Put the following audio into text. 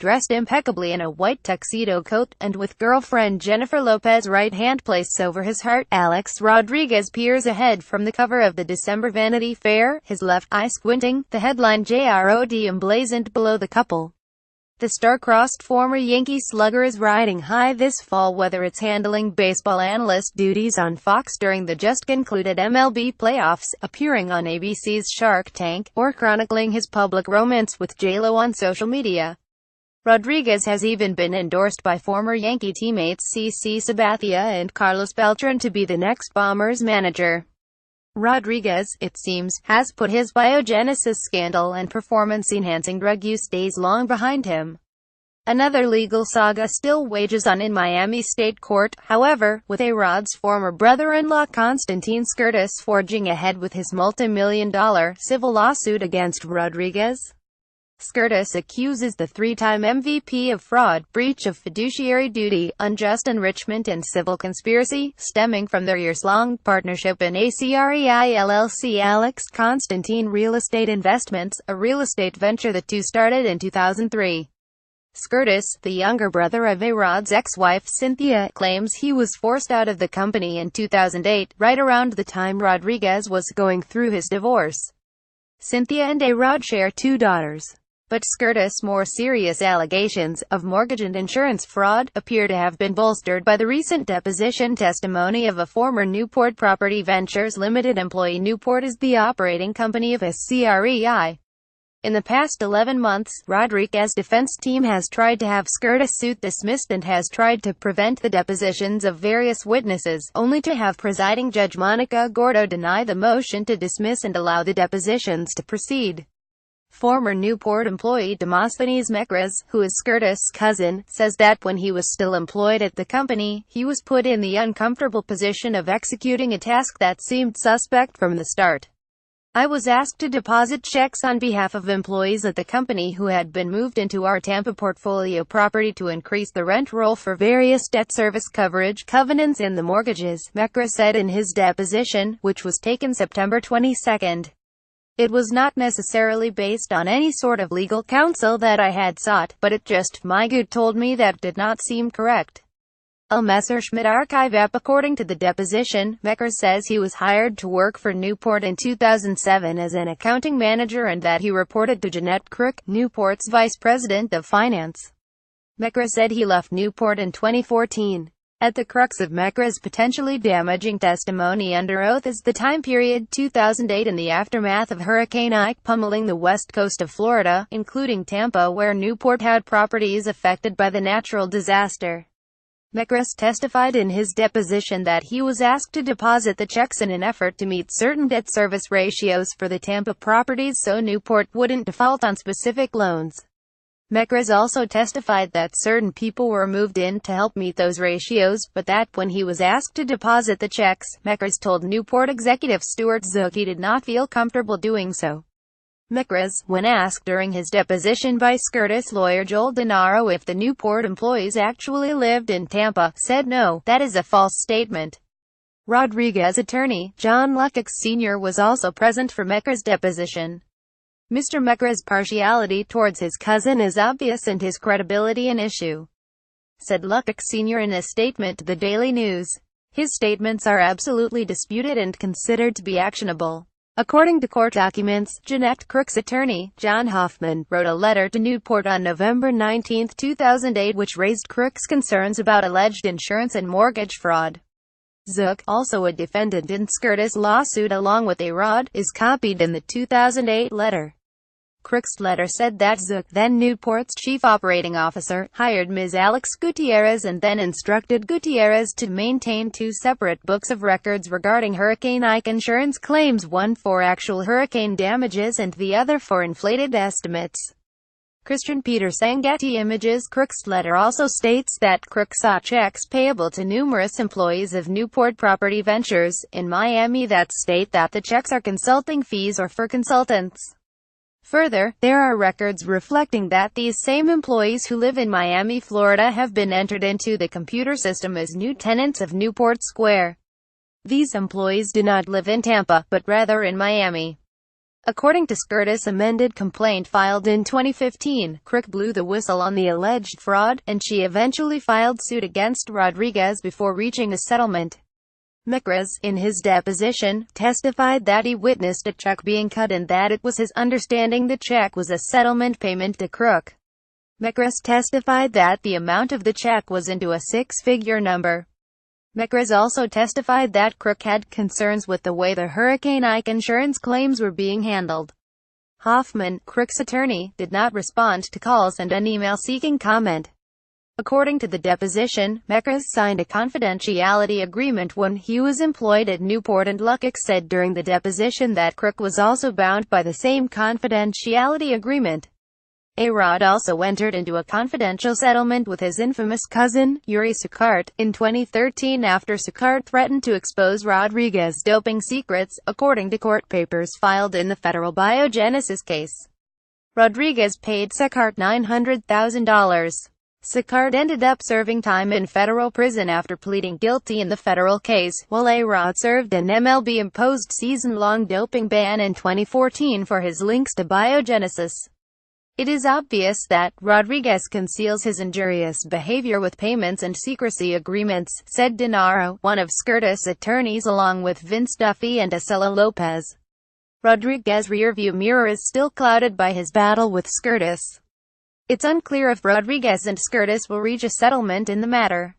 dressed impeccably in a white tuxedo coat, and with girlfriend Jennifer Lopez right hand placed over his heart. Alex Rodriguez peers ahead from the cover of the December Vanity Fair, his left eye squinting, the headline JRod emblazoned below the couple. The star-crossed former Yankee slugger is riding high this fall, whether it's handling baseball analyst duties on Fox during the just-concluded MLB playoffs, appearing on ABC's Shark Tank, or chronicling his public romance with J.Lo on social media. Rodriguez has even been endorsed by former Yankee teammates CC Sabathia and Carlos Beltran to be the next Bombers manager. Rodriguez, it seems, has put his biogenesis scandal and performance-enhancing drug use days long behind him. Another legal saga still wages on in Miami State Court, however, with JRod's former brother-in-law Constantine Skurtis forging ahead with his multi-million-dollar civil lawsuit against Rodriguez. Skurtis accuses the three-time MVP of fraud, breach of fiduciary duty, unjust enrichment and civil conspiracy, stemming from their years-long partnership in ACREI LLC Alex Constantine Real Estate Investments, a real estate venture the two started in 2003. Skurtis, the younger brother of JRod's ex-wife Cynthia, claims he was forced out of the company in 2008, right around the time Rodriguez was going through his divorce. Cynthia and JRod share two daughters. But Skurtis' more serious allegations of mortgage and insurance fraud appear to have been bolstered by the recent deposition testimony of a former Newport Property Ventures Limited employee. Newport is the operating company of SCREI. In the past 11 months, Rodriguez's defense team has tried to have Skurtis' suit dismissed and has tried to prevent the depositions of various witnesses, only to have presiding Judge Monica Gordo deny the motion to dismiss and allow the depositions to proceed. Former Newport employee Demosthenes Mekras, who is Skurtis' cousin, says that when he was still employed at the company, he was put in the uncomfortable position of executing a task that seemed suspect from the start. I was asked to deposit checks on behalf of employees at the company who had been moved into our Tampa portfolio property to increase the rent roll for various debt service coverage covenants in the mortgages, Mekras said in his deposition, which was taken September 22. It was not necessarily based on any sort of legal counsel that I had sought, but it just, my gut told me that did not seem correct. A Messerschmitt archive app. According to the deposition, Mekras says he was hired to work for Newport in 2007 as an accounting manager and that he reported to Jeanette Crook, Newport's vice president of finance. Mekras said he left Newport in 2014. At the crux of Mekras' potentially damaging testimony under oath is the time period 2008 in the aftermath of Hurricane Ike pummeling the west coast of Florida, including Tampa, where Newport had properties affected by the natural disaster. Mekras testified in his deposition that he was asked to deposit the checks in an effort to meet certain debt service ratios for the Tampa properties so Newport wouldn't default on specific loans. Mekras also testified that certain people were moved in to help meet those ratios, but that when he was asked to deposit the checks, Mekras told Newport executive Stuart Zook he did not feel comfortable doing so. Mekras, when asked during his deposition by Skurtis' lawyer Joel Denaro if the Newport employees actually lived in Tampa, said no, that is a false statement. Rodriguez's attorney, John Luckox Sr. was also present for Mekras' deposition. Mr. Mekras' partiality towards his cousin is obvious and his credibility an issue, said Luckox Sr. in a statement to the Daily News. His statements are absolutely disputed and considered to be actionable. According to court documents, Jeanette Crook's attorney, John Hoffman, wrote a letter to Newport on November 19, 2008 which raised Crook's concerns about alleged insurance and mortgage fraud. Zook, also a defendant in Skurtis' lawsuit along with JRod, is copied in the 2008 letter. Crook's letter said that Zook, then Newport's chief operating officer, hired Ms. Alex Gutierrez and then instructed Gutierrez to maintain two separate books of records regarding Hurricane Ike insurance claims, one for actual hurricane damages and the other for inflated estimates. Christian Peter Getty Images. Crook's letter also states that Crook saw checks payable to numerous employees of Newport Property Ventures in Miami that state that the checks are consulting fees or for consultants. Further, there are records reflecting that these same employees who live in Miami, Florida have been entered into the computer system as new tenants of Newport Square. These employees do not live in Tampa, but rather in Miami. According to Scurtis' amended complaint filed in 2015, Crook blew the whistle on the alleged fraud, and she eventually filed suit against Rodriguez before reaching a settlement. Mekres, in his deposition, testified that he witnessed a check being cut and that it was his understanding the check was a settlement payment to Crook. Mekres testified that the amount of the check was into a six-figure number. Mekres also testified that Crook had concerns with the way the Hurricane Ike insurance claims were being handled. Hoffman, Crook's attorney, did not respond to calls and an email seeking comment. According to the deposition, Mekres signed a confidentiality agreement when he was employed at Newport, and Luckett said during the deposition that Crook was also bound by the same confidentiality agreement. JRod also entered into a confidential settlement with his infamous cousin, Yuri Sukart, in 2013 after Sukart threatened to expose Rodriguez's doping secrets, according to court papers filed in the federal biogenesis case. Rodriguez paid Sukart $900,000. Sukart ended up serving time in federal prison after pleading guilty in the federal case, while JRod served an MLB-imposed season-long doping ban in 2014 for his links to biogenesis. It is obvious that Rodriguez conceals his injurious behavior with payments and secrecy agreements, said Denaro, one of Scurtis' attorneys, along with Vince Duffy and Jennifer Lopez. Rodriguez's rearview mirror is still clouded by his battle with Scurtis. It's unclear if Rodriguez and Scurtis will reach a settlement in the matter.